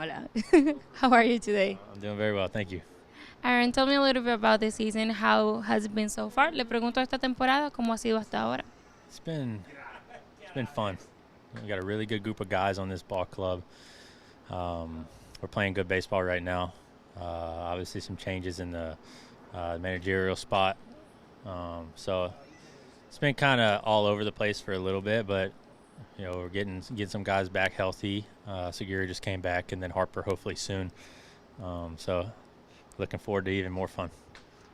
Hola. How are you today? I'm doing very well, thank you. Aaron, tell me a little bit about this season. How has it been so far? Le pregunto esta temporada cómo ha sido hasta ahora. It's been it's been fun. We got a really good group of guys on this ball club. We're playing good baseball right now. Obviously, some changes in the managerial spot. So it's been kind of all over the place for a little bit, but we're getting some guys back healthy. Segura just came back, and then Harper hopefully soon. So looking forward to even more fun.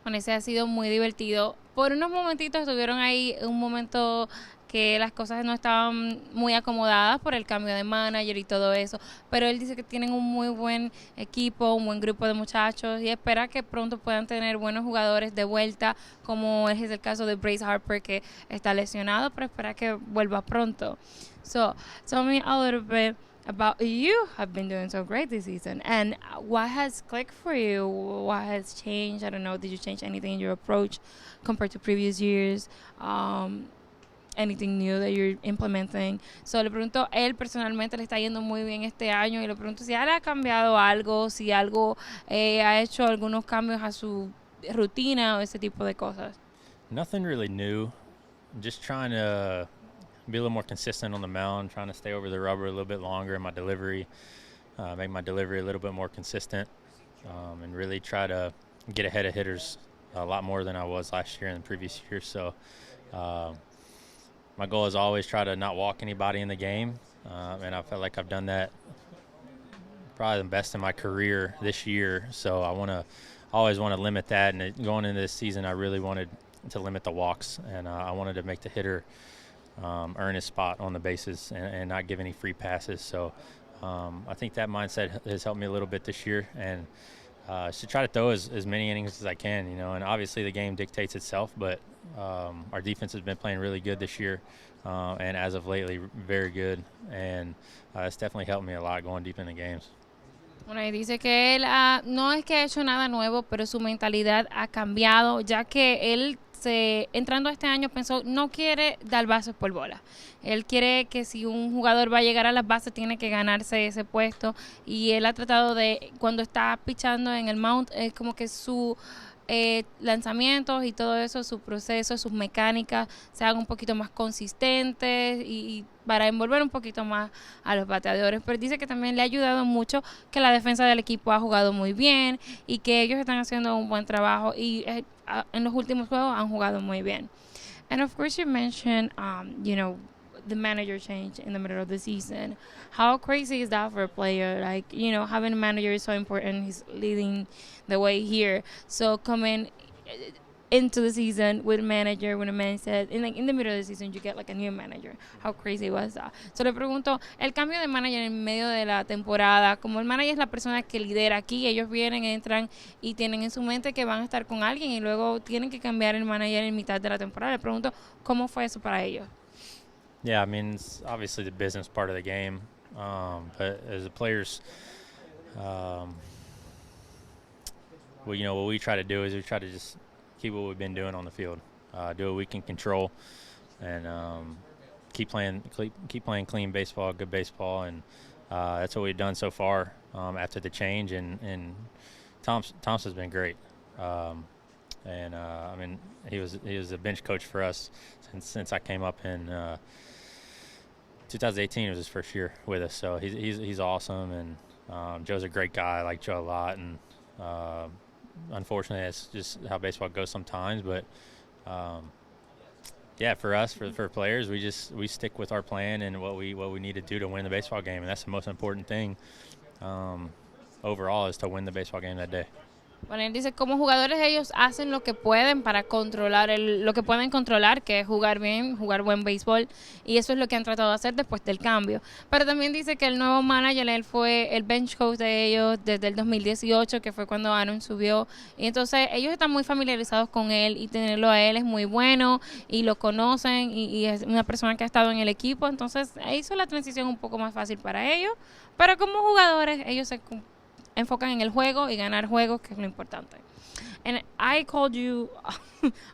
Bueno, ese ha sido muy divertido. Por unos momentitos estuvieron ahí un momento que las cosas no estaban muy acomodadas por el cambio de manager y todo eso, pero él dice que tienen un muy buen equipo, un buen grupo de muchachos y espera que pronto puedan tener buenos jugadores de vuelta, como es el caso de Bryce Harper, que está lesionado, pero espera que vuelva pronto. So, tell me a little bit about you have been doing so great this season, and what has clicked for you? What has changed? I don't know, did you change anything in your approach compared to previous years? Anything new that you're implementing? So le pregunto, él personalmente le está yendo muy bien este año y le pregunto si él ha cambiado algo, si algo ha hecho algunos cambios a su rutina o ese tipo de cosas. Nothing really new. Just trying to be a little more consistent on the mound, trying to stay over the rubber a little bit longer in my delivery, make my delivery a little bit more consistent, and really try to get ahead of hitters a lot more than I was last year and the previous year. So my goal is always try to not walk anybody in the game, and I felt like I've done that probably the best in my career this year. So I always want to limit that, and going into this season I really wanted to limit the walks, and I wanted to make the hitter earn his spot on the bases and not give any free passes. So I think that mindset has helped me a little bit this year, and should try to throw as many innings as I can, and obviously the game dictates itself, but our defense has been playing really good this year, and as of lately very good, and it's definitely helped me a lot going deep in the games. Bueno, y dice que él no es que ha hecho nada nuevo, pero su mentalidad ha cambiado, ya que él entrando este año pensó, no quiere dar bases por bola. Él quiere que si un jugador va a llegar a las bases tiene que ganarse ese puesto, y él ha tratado de, cuando está pichando en el mound, es como que su lanzamientos y todo eso, su proceso, sus mecánicas se hagan un poquito más consistentes y para envolver un poquito más a los bateadores. Pero dice que también le ha ayudado mucho que la defensa del equipo ha jugado muy bien y que ellos están haciendo un buen trabajo y en los últimos juegos han jugado muy bien. And of course you mentioned, the manager change in the middle of the season. How crazy is that for a player? Like, having a manager is so important. He's leading the way here. So coming into the season with a manager, when a man said, in the middle of the season, you get like a new manager. How crazy was that? So le pregunto, el cambio de manager en medio de la temporada, como el manager es la persona que lidera aquí, ellos vienen, entran y tienen en su mente que van a estar con alguien y luego tienen que cambiar el manager en mitad de la temporada. Le pregunto, ¿cómo fue eso para ellos? Yeah, I mean, it's obviously the business part of the game, but as the players, what we try to do is we try to just keep what we've been doing on the field, do what we can control, and keep playing clean baseball, good baseball, and that's what we've done so far after the change. And Thompson's been great. I mean, he was a bench coach for us since I came up in 2018. Was his first year with us, so he's awesome, and Joe's a great guy. I like Joe a lot, and unfortunately that's just how baseball goes sometimes, but yeah, for us, for players, we stick with our plan and what we need to do to win the baseball game, and that's the most important thing overall, is to win the baseball game that day. Bueno, él dice, como jugadores ellos hacen lo que pueden para controlar lo que pueden controlar, que es jugar bien, jugar buen béisbol, y eso es lo que han tratado de hacer después del cambio. Pero también dice que el nuevo manager, él fue el bench coach de ellos desde el 2018, que fue cuando Aaron subió, y entonces ellos están muy familiarizados con él, y tenerlo a él es muy bueno, y lo conocen, y es una persona que ha estado en el equipo, entonces hizo la transición un poco más fácil para ellos, pero como jugadores ellos se enfocan en el juego y ganar juegos, que es lo importante. And I called you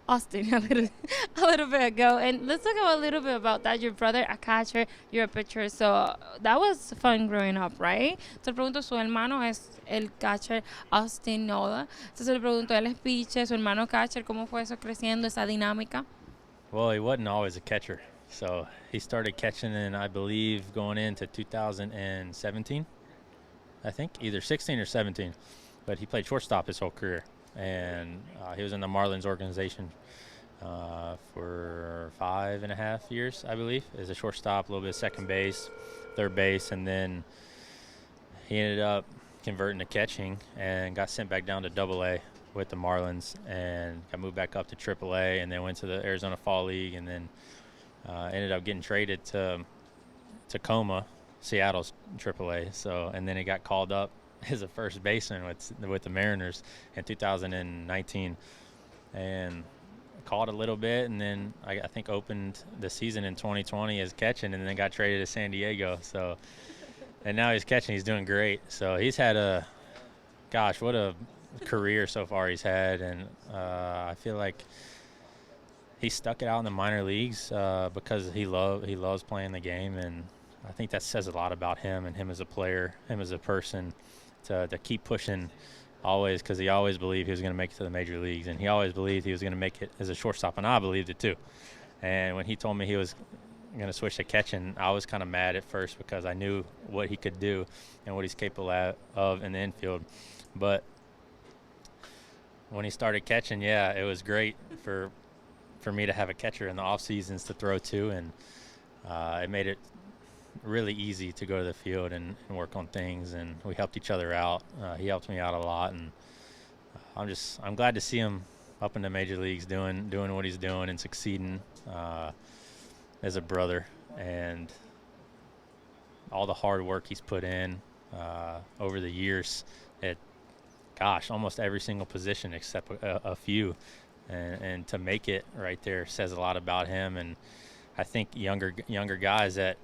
Austin a little bit ago, and let's talk a little bit about that. Your brother, a catcher, you're a pitcher, so that was fun growing up, right? Te pregunto, su hermano es el catcher Austin Nola. Entonces le pregunto, él es pitcher, su hermano catcher, ¿cómo fue eso creciendo, esa dinámica? Well, he wasn't always a catcher. So he started catching in, I believe, going into 2017, I think, either 16 or 17. But he played shortstop his whole career. And he was in the Marlins organization for 5.5 years, I believe, as a shortstop, a little bit of second base, third base. And then he ended up converting to catching and got sent back down to AA with the Marlins and got moved back up to AAA and then went to the Arizona Fall League and then ended up getting traded to Tacoma, Seattle's AAA. So, and then he got called up as a first baseman with the Mariners in 2019, and caught a little bit, and then I think opened the season in 2020 as catching, and then got traded to San Diego. So, and now he's catching. He's doing great. So he's had what a career so far he's had, and I feel like he stuck it out in the minor leagues because he loves playing the game, and I think that says a lot about him and him as a player, him as a person, to keep pushing always, because he always believed he was going to make it to the major leagues, and he always believed he was going to make it as a shortstop, and I believed it too. And when he told me he was going to switch to catching, I was kind of mad at first because I knew what he could do and what he's capable of in the infield. But when he started catching, yeah, it was great for me to have a catcher in the off seasons to throw to, and it made it really easy to go to the field and work on things, and we helped each other out. He helped me out a lot, and I'm glad to see him up in the major leagues doing what he's doing and succeeding as a brother, and all the hard work he's put in over the years at almost every single position except a few, and to make it right there says a lot about him. And I think younger guys that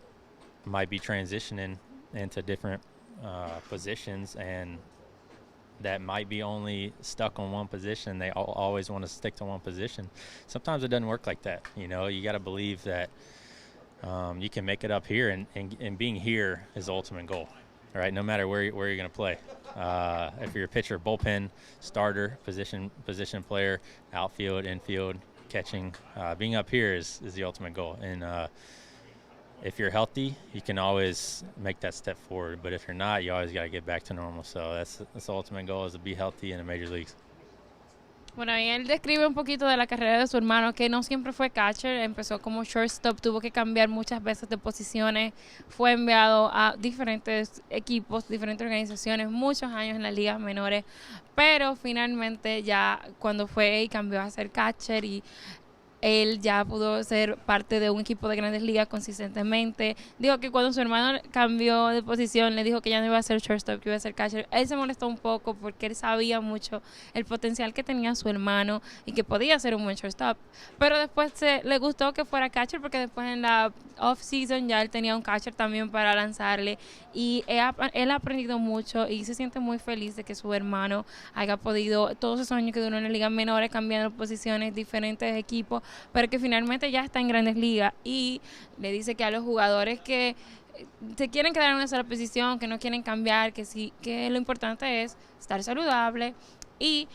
might be transitioning into different positions and that might be only stuck on one position, they always want to stick to one position. Sometimes it doesn't work like that. You got to believe that you can make it up here, and being here is the ultimate goal. All right, no matter where you're going to play. If you're a pitcher, bullpen, starter, position player, outfield, infield, catching, being up here is the ultimate goal. And if you're healthy, you can always make that step forward. But if you're not, you always got to get back to normal. So that's the ultimate goal, is to be healthy in the major leagues. Bueno, y él describe un poquito de la carrera de su hermano, que no siempre fue catcher, empezó como shortstop, tuvo que cambiar muchas veces de posiciones, fue enviado a diferentes equipos, diferentes organizaciones, muchos años en las ligas menores, pero finalmente ya cuando fue y cambió a ser catcher, y él ya pudo ser parte de un equipo de Grandes Ligas consistentemente. Dijo que cuando su hermano cambió de posición, le dijo que ya no iba a ser shortstop, que iba a ser catcher. Él se molestó un poco porque él sabía mucho el potencial que tenía su hermano y que podía ser un buen shortstop. Pero después le gustó que fuera catcher, porque después en la off-season ya él tenía un catcher también para lanzarle, y él ha aprendido mucho y se siente muy feliz de que su hermano haya podido, todos esos años que duró en las ligas menores, cambiando posiciones, diferentes equipos, pero que finalmente ya está en Grandes Ligas. Y le dice que a los jugadores que se quieren quedar en una sola posición, que no quieren cambiar, que lo importante es estar saludable y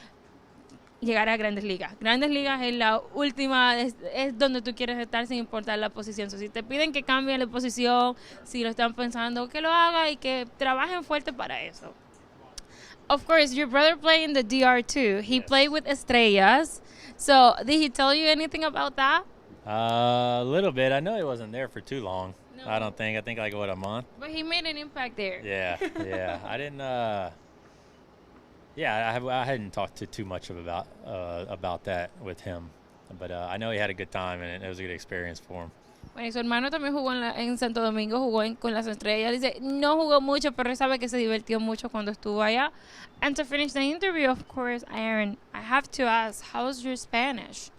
llegar a Grandes Ligas. Grandes Ligas es la última, es donde tú quieres estar sin importar la posición. Si te piden que cambien la posición, si lo están pensando, que lo haga y que trabajen fuerte para eso. Of course, your brother played in the DR too. He played with Estrellas. So, did he tell you anything about that? A little bit. I know he wasn't there for too long. No. I don't think. I think like, a month? But he made an impact there. Yeah. I didn't. I hadn't talked too much about that with him, but I know he had a good time, and it was a good experience for him. Bueno, y su hermano también jugó en Santo Domingo, jugó con las Estrellas. Dice, no jugó mucho, pero él sabe que se divirtió mucho cuando estuvo allá. And to finish the interview, of course, Aaron, I have to ask, how's your Spanish?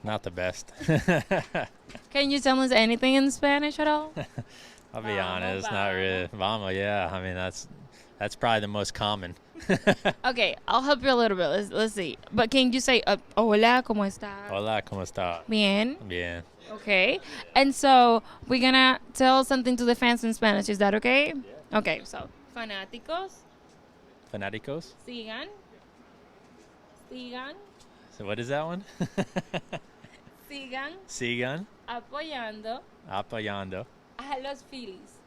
Not the best. Can you tell us anything in Spanish at all? I'll be honest, not really. Vamos, yeah. I mean, That's probably the most common. Okay, I'll help you a little bit. Let's see. But can you say, hola, ¿cómo estás? Hola, ¿cómo está? Bien. Bien. Okay. And so we're going to tell something to the fans in Spanish. Is that okay? Yeah. Okay, so fanáticos. Fanáticos? Sigan. So what is that one? Sigan Apoyando a los Phillies.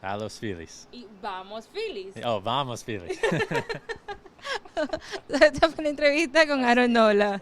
a los Phillies. Y vamos Phillies. Oh, vamos Phillies. Esta fue la entrevista con Aaron Nola.